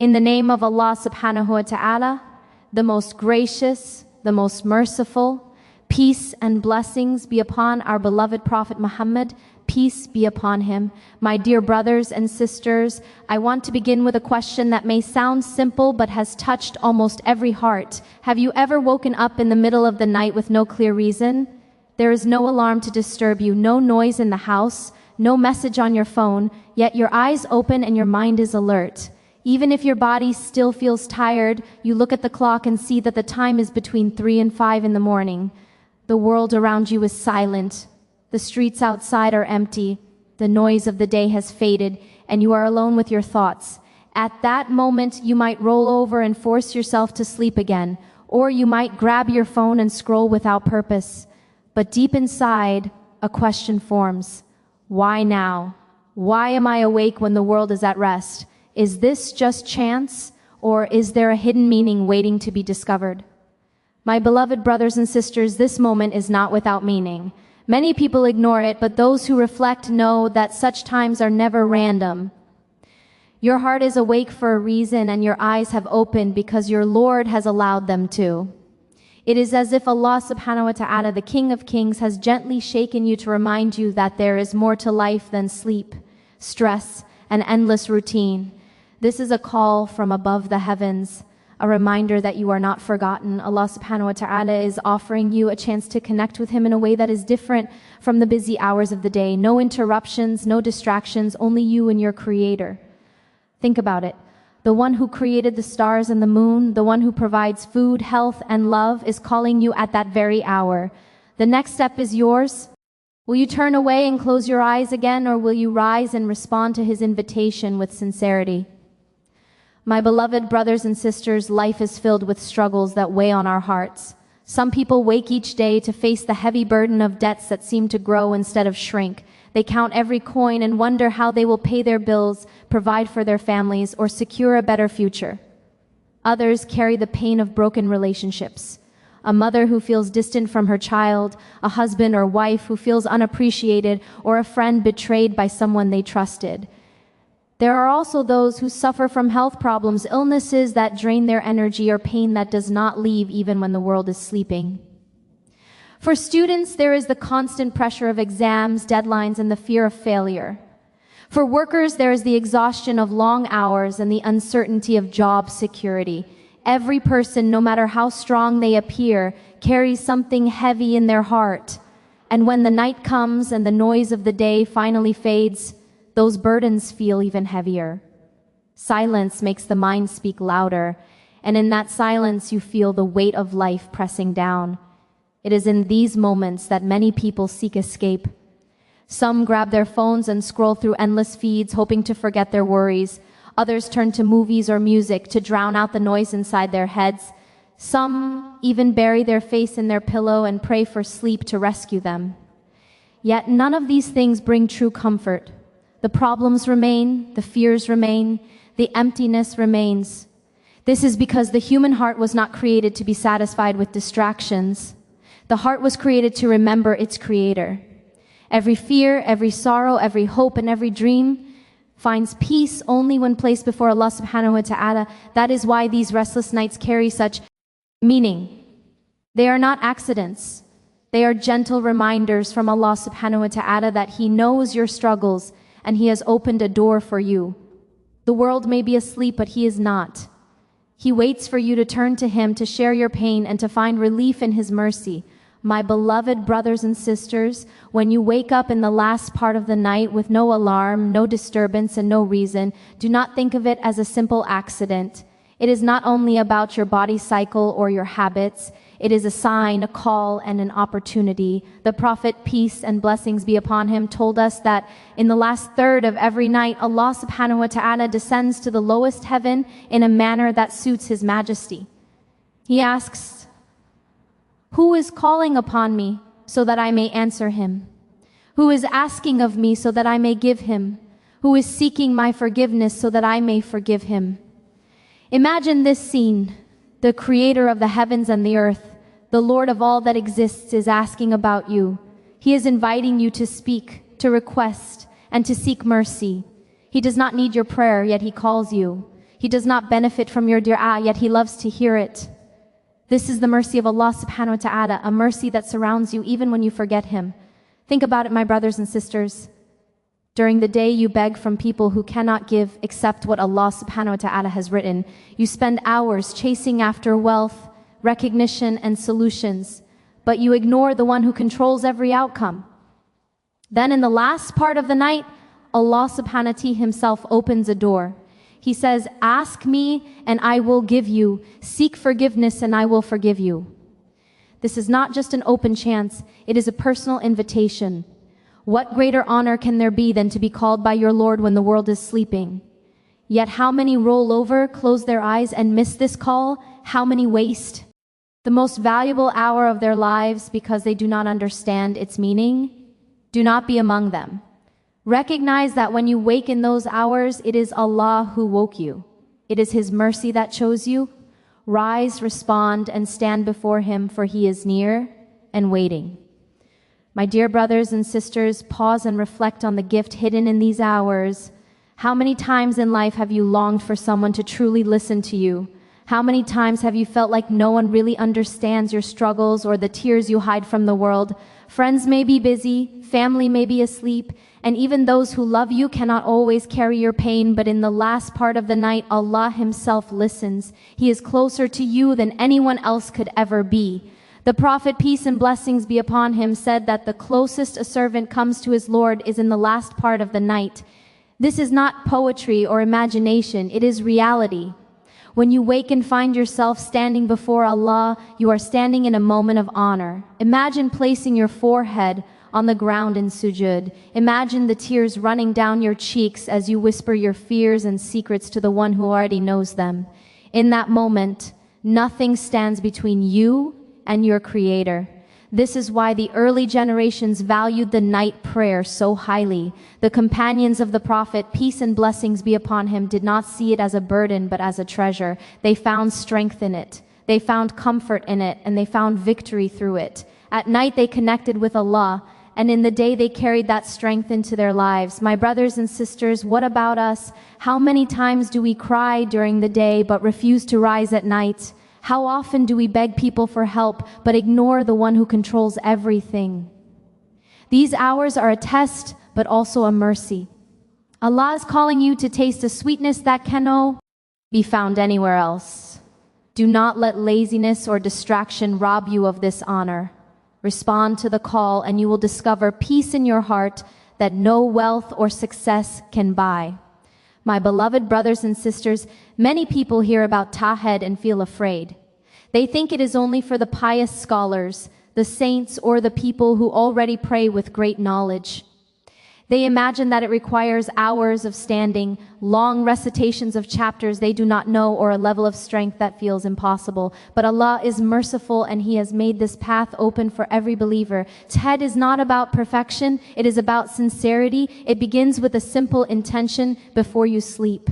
In the name of Allah subhanahu wa ta'ala, the most gracious, the most merciful, peace and blessings be upon our beloved Prophet Muhammad, peace be upon him. My dear brothers and sisters, I want to begin with a question that may sound simple but has touched almost every heart. Have you ever woken up in the middle of the night with no clear reason? There is no alarm to disturb you, no noise in the house, no message on your phone, yet your eyes open and your mind is alert. Even if your body still feels tired, you look at the clock and see that the time is between 3 and 5 in the morning. The world around you is silent. The streets outside are empty. The noise of the day has faded, and you are alone with your thoughts. At that moment, you might roll over and force yourself to sleep again, or you might grab your phone and scroll without purpose. But deep inside, a question forms. Why now? Why am I awake when the world is at rest? Is this just chance, or is there a hidden meaning waiting to be discovered? My beloved brothers and sisters, this moment is not without meaning. Many people ignore it, but those who reflect know that such times are never random. Your heart is awake for a reason, and your eyes have opened because your Lord has allowed them to. It is as if Allah subhanahu wa ta'ala, the King of Kings, has gently shaken you to remind you that there is more to life than sleep, stress, and endless routine. This is a call from above the heavens, a reminder that you are not forgotten. Allah subhanahu wa ta'ala is offering you a chance to connect with Him in a way that is different from the busy hours of the day. No interruptions, no distractions, only you and your Creator. Think about it. The one who created the stars and the moon, the one who provides food, health, and love, is calling you at that very hour. The next step is yours. Will you turn away and close your eyes again, or will you rise and respond to His invitation with sincerity? My beloved brothers and sisters, life is filled with struggles that weigh on our hearts. Some people wake each day to face the heavy burden of debts that seem to grow instead of shrink. They count every coin and wonder how they will pay their bills, provide for their families, or secure a better future. Others carry the pain of broken relationships. A mother who feels distant from her child, a husband or wife who feels unappreciated, or a friend betrayed by someone they trusted. There are also those who suffer from health problems, illnesses that drain their energy, or pain that does not leave even when the world is sleeping. For students, there is the constant pressure of exams, deadlines, and the fear of failure. For workers, there is the exhaustion of long hours and the uncertainty of job security. Every person, no matter how strong they appear, carries something heavy in their heart. And when the night comes and the noise of the day finally fades, those burdens feel even heavier. Silence makes the mind speak louder, and in that silence you feel the weight of life pressing down. It is in these moments that many people seek escape. Some grab their phones and scroll through endless feeds, hoping to forget their worries. Others turn to movies or music to drown out the noise inside their heads. Some even bury their face in their pillow and pray for sleep to rescue them. Yet none of these things bring true comfort. The problems remain, the fears remain, the emptiness remains. This is because the human heart was not created to be satisfied with distractions. The heart was created to remember its Creator. Every fear, every sorrow, every hope, and every dream finds peace only when placed before Allah subhanahu wa ta'ala. That is why these restless nights carry such meaning. They are not accidents. They are gentle reminders from Allah subhanahu wa ta'ala that He knows your struggles and He has opened a door for you. The world may be asleep, but He is not. He waits for you to turn to Him, to share your pain, and to find relief in His mercy. My beloved brothers and sisters, when you wake up in the last part of the night with no alarm, no disturbance, and no reason, do not think of it as a simple accident. It is not only about your body cycle or your habits. It is a sign, a call, and an opportunity. The Prophet, peace and blessings be upon him, told us that in the last third of every night, Allah subhanahu wa ta'ala descends to the lowest heaven in a manner that suits His majesty. He asks, "Who is calling upon me so that I may answer him? Who is asking of me so that I may give him? Who is seeking my forgiveness so that I may forgive him?" Imagine this scene. The Creator of the heavens and the earth, the Lord of all that exists, is asking about you. He is inviting you to speak, to request, and to seek mercy. He does not need your prayer, yet He calls you. He does not benefit from your dua, yet he loves to hear it. This is the mercy of Allah subhanahu wa ta'ala, a mercy that surrounds you even when you forget Him. Think about it, my brothers and sisters. During the day you beg from people who cannot give except what Allah subhanahu wa ta'ala has written. You spend hours chasing after wealth, recognition, and solutions, but you ignore the one who controls every outcome. Then in the last part of the night, Allah subhanahu wa ta'ala Himself opens a door. He says, ask me and I will give you. Seek forgiveness and I will forgive you. This is not just an open chance, it is a personal invitation. What greater honor can there be than to be called by your Lord when the world is sleeping? Yet how many roll over, close their eyes, and miss this call? How many waste the most valuable hour of their lives because they do not understand its meaning? Do not be among them. Recognize that when you wake in those hours, it is Allah who woke you. It is His mercy that chose you. Rise, respond, and stand before Him, for He is near and waiting. My dear brothers and sisters, pause and reflect on the gift hidden in these hours. How many times in life have you longed for someone to truly listen to you? How many times have you felt like no one really understands your struggles or the tears you hide from the world? Friends may be busy, family may be asleep, and even those who love you cannot always carry your pain, but in the last part of the night, Allah Himself listens. He is closer to you than anyone else could ever be. The Prophet, peace and blessings be upon him, said that the closest a servant comes to his Lord is in the last part of the night. This is not poetry or imagination, it is reality. When you wake and find yourself standing before Allah, you are standing in a moment of honor. Imagine placing your forehead on the ground in sujud. Imagine the tears running down your cheeks as you whisper your fears and secrets to the one who already knows them. In that moment, nothing stands between you and your Creator. This is why the early generations valued the night prayer so highly. The companions of the Prophet, peace and blessings be upon him, did not see it as a burden but as a treasure. They found strength in it. They found comfort in it, and they found victory through it. At night they connected with Allah, and in the day they carried that strength into their lives. My brothers and sisters, what about us? How many times do we cry during the day but refuse to rise at night? How often do we beg people for help but ignore the one who controls everything? These hours are a test but also a mercy. Allah is calling you to taste a sweetness that cannot be found anywhere else. Do not let laziness or distraction rob you of this honor. Respond to the call and you will discover peace in your heart that no wealth or success can buy. My beloved brothers and sisters, many people hear about Tawhid and feel afraid. They think it is only for the pious scholars, the saints, or the people who already pray with great knowledge. They imagine that it requires hours of standing, long recitations of chapters they do not know, or a level of strength that feels impossible. But Allah is merciful and He has made this path open for every believer. Tawhid is not about perfection, it is about sincerity. It begins with a simple intention before you sleep.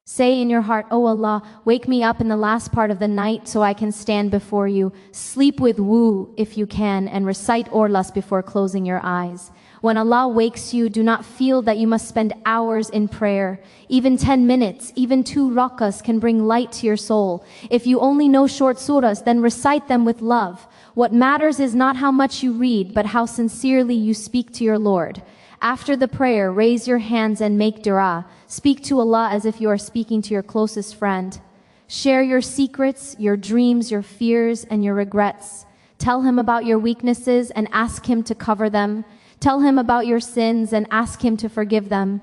Say in your heart, "Oh Allah, wake me up in the last part of the night so I can stand before you." Sleep with wu if you can, and recite orlas before closing your eyes. When Allah wakes you, do not feel that you must spend hours in prayer. Even 10 minutes, even 2 rakas can bring light to your soul. If you only know short surahs, then recite them with love. What matters is not how much you read, but how sincerely you speak to your Lord. After the prayer, raise your hands and make dua. Speak to Allah as if you are speaking to your closest friend. Share your secrets, your dreams, your fears, and your regrets. Tell Him about your weaknesses and ask Him to cover them. Tell Him about your sins and ask Him to forgive them.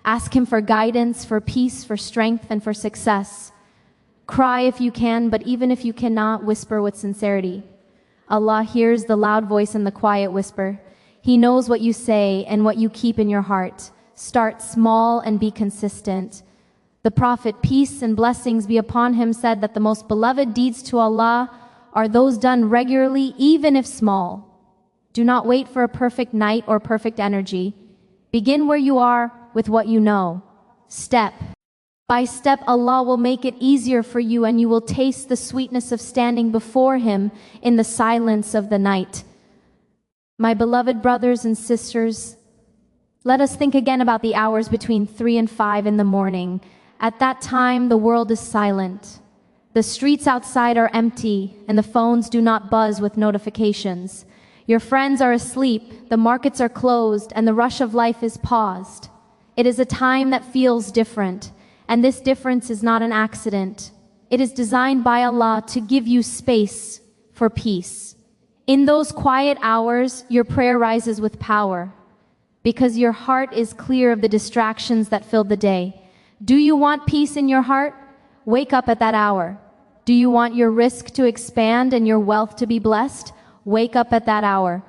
Ask Him for guidance, for peace, for strength, and for success. Cry if you can, but even if you cannot, whisper with sincerity. Allah hears the loud voice and the quiet whisper. He knows what you say and what you keep in your heart. Start small and be consistent. The Prophet, peace and blessings be upon him, said that the most beloved deeds to Allah are those done regularly, even if small. Do not wait for a perfect night or perfect energy. Begin where you are with what you know. Step by step, Allah will make it easier for you, and you will taste the sweetness of standing before Him in the silence of the night. My beloved brothers and sisters, let us think again about the hours between 3 and 5 in the morning. At that time, the world is silent. The streets outside are empty, and the phones do not buzz with notifications. Your friends are asleep, the markets are closed, and the rush of life is paused. It is a time that feels different, and this difference is not an accident. It is designed by Allah to give you space for peace. In those quiet hours, your prayer rises with power, because your heart is clear of the distractions that filled the day. Do you want peace in your heart? Wake up at that hour. Do you want your risk to expand and your wealth to be blessed? Wake up at that hour.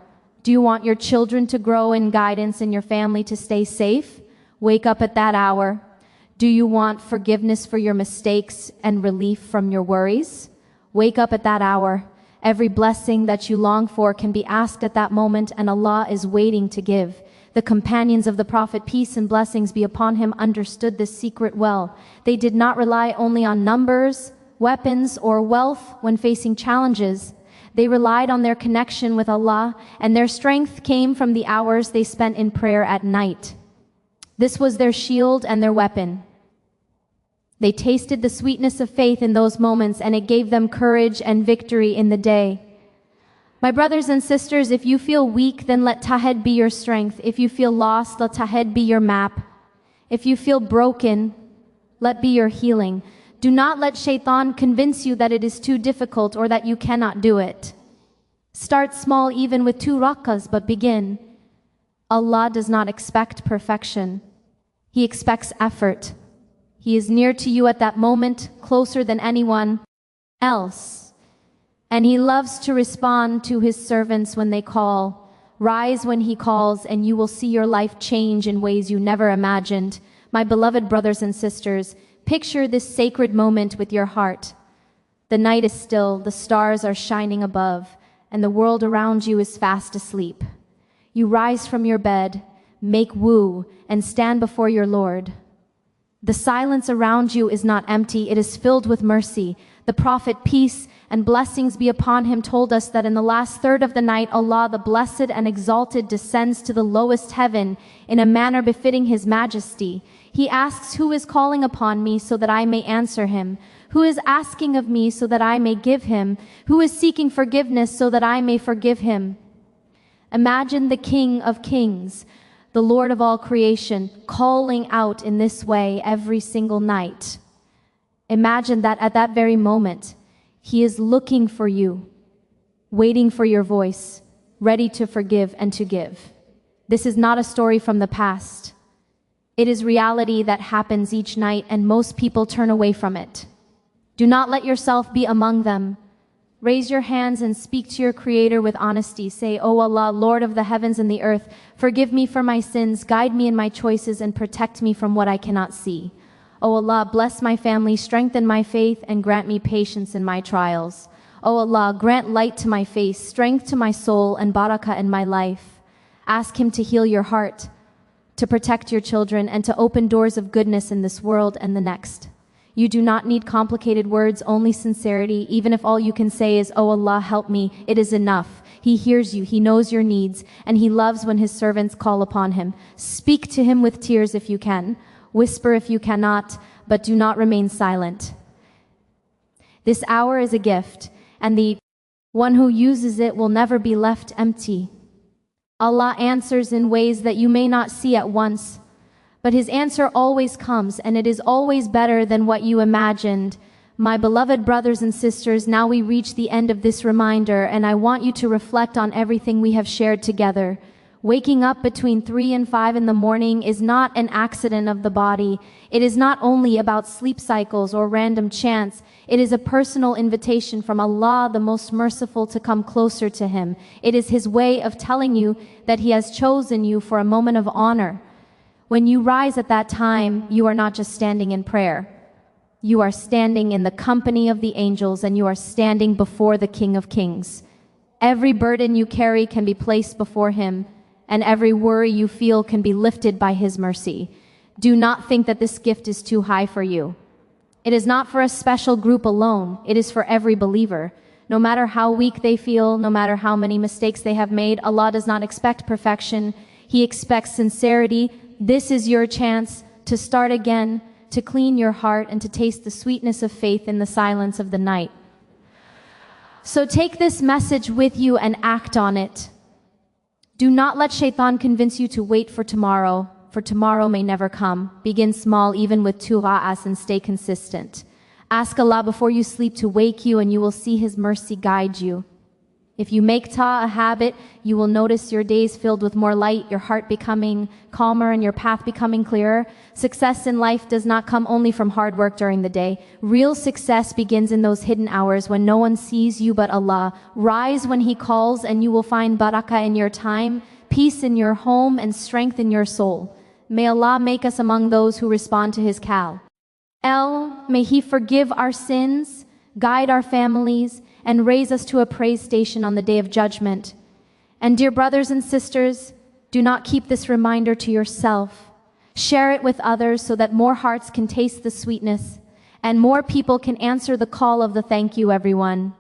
Do you want your children to grow in guidance and your family to stay safe? Wake up at that hour. Do you want forgiveness for your mistakes and relief from your worries? Wake up at that hour. Every blessing that you long for can be asked at that moment, and Allah is waiting to give. The companions of the Prophet, peace and blessings be upon him, understood this secret well. They did not rely only on numbers, weapons, or wealth when facing challenges. They relied on their connection with Allah, and their strength came from the hours they spent in prayer at night. This was their shield and their weapon. They tasted the sweetness of faith in those moments, and it gave them courage and victory in the day. My brothers and sisters, if you feel weak, then let Tahed be your strength. If you feel lost, let Tahed be your map. If you feel broken, let be your healing. Do not let Shaitan convince you that it is too difficult or that you cannot do it. Start small, even with 2 rak'ahs, but begin. Allah does not expect perfection. He expects effort. He is near to you at that moment, closer than anyone else. And He loves to respond to His servants when they call. Rise when He calls, and you will see your life change in ways you never imagined. My beloved brothers and sisters, picture this sacred moment with your heart. The night is still, the stars are shining above, and the world around you is fast asleep. You rise from your bed, make wudu, and stand before your Lord. The silence around you is not empty, it is filled with mercy. The Prophet, peace and blessings be upon him, told us that in the last third of the night, Allah, the Blessed and Exalted, descends to the lowest heaven in a manner befitting His majesty. He asks, who is calling upon me so that I may answer him? Who is asking of me so that I may give him? Who is seeking forgiveness so that I may forgive him? Imagine the King of Kings, the Lord of all creation, calling out in this way every single night. Imagine that at that very moment, He is looking for you, waiting for your voice, ready to forgive and to give. This is not a story from the past. It is reality that happens each night, and most people turn away from it. Do not let yourself be among them. Raise your hands and speak to your Creator with honesty. Say, O Allah, Lord of the heavens and the earth, forgive me for my sins, guide me in my choices, and protect me from what I cannot see. O Allah, bless my family, strengthen my faith, and grant me patience in my trials. O Allah, grant light to my face, strength to my soul, and barakah in my life. Ask Him to heal your heart, to protect your children, and to open doors of goodness in this world and the next. You do not need complicated words, only sincerity. Even if all you can say is, O Allah, help me, it is enough. He hears you, He knows your needs, and He loves when His servants call upon Him. Speak to Him with tears if you can. Whisper if you cannot, but do not remain silent. This hour is a gift, and the one who uses it will never be left empty. Allah answers in ways that you may not see at once, but His answer always comes, and it is always better than what you imagined. My beloved brothers and sisters, now we reach the end of this reminder, and I want you to reflect on everything we have shared together. Waking up between 3 and 5 in the morning is not an accident of the body. It is not only about sleep cycles or random chance. It is a personal invitation from Allah, the most merciful, to come closer to Him. It is His way of telling you that He has chosen you for a moment of honor. When you rise at that time, you are not just standing in prayer. You are standing in the company of the angels, and you are standing before the King of Kings. Every burden you carry can be placed before Him, and every worry you feel can be lifted by His mercy. Do not think that this gift is too high for you. It is not for a special group alone. It is for every believer. No matter how weak they feel, no matter how many mistakes they have made, Allah does not expect perfection. He expects sincerity. This is your chance to start again, to clean your heart, and to taste the sweetness of faith in the silence of the night. So take this message with you and act on it. Do not let shaitan convince you to wait for tomorrow may never come. Begin small, even with 2 ra'as, and stay consistent. Ask Allah before you sleep to wake you, and you will see His mercy guide you. If you make a habit, you will notice your days filled with more light, your heart becoming calmer, and your path becoming clearer. Success in life does not come only from hard work during the day. Real success begins in those hidden hours when no one sees you but Allah. Rise when He calls, and you will find barakah in your time, peace in your home, and strength in your soul. May Allah make us among those who respond to His call. May He forgive our sins, guide our families, and raise us to a praise station on the Day of Judgment. And dear brothers and sisters, do not keep this reminder to yourself. Share it with others so that more hearts can taste the sweetness and more people can answer the call of the thank you, everyone.